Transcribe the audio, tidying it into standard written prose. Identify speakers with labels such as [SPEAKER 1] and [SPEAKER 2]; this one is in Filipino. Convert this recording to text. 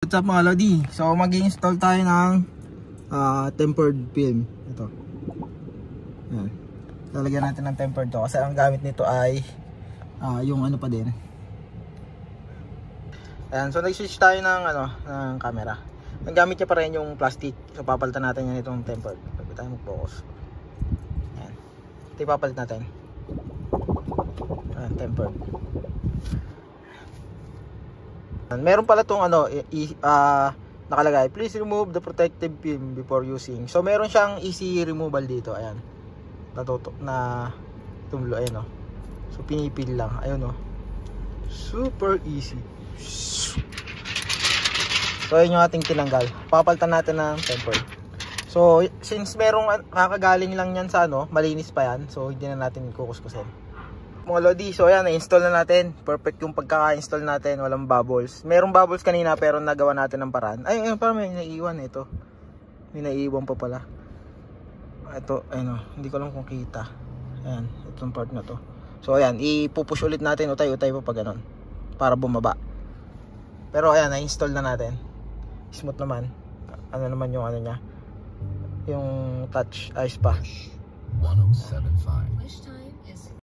[SPEAKER 1] What's up mga Lodi? So mag-i-install tayo ng tempered film. Ito. Ayan. Lalagyan natin ng tempered to kasi ang gamit nito ay yung ano pa din. Ayan, so nag-switch tayo ng ng camera. Ang gamit niya pa rin yung plastic. So papalitan natin yan itong tempered. Pwede tayo mag-focus. Ayan. Ito ipapalit natin. Ayan, tempered. Meron pala tong nakalagay, please remove the protective film before using. So meron siyang easy removal dito, ayan. Natutok na tumlo, ayan o. So pinipil lang, ayun o. Super easy. So ayun yung ating tinanggal. Papalitan natin ng tempered. So since merong kakagaling lang yan sa malinis pa yan. So hindi na natin kukuskusin. Mga Lodi, so ayan, na-install na natin. Perfect yung pagkaka-install natin, walang bubbles. Merong bubbles kanina pero nagawa natin ng paraan. Ay, parang may naiiwan ito. May naiiwan pa pala. Ito, ayun, hindi ko lang kung kita. Ayan, itong part na to. So ayan, ipupush ulit natin, utay-utay pa pag ganun, para bumaba. Pero ayan, na-install na natin. Smooth naman. Ano naman yung niya, yung touch, ayos pa.
[SPEAKER 2] 1075.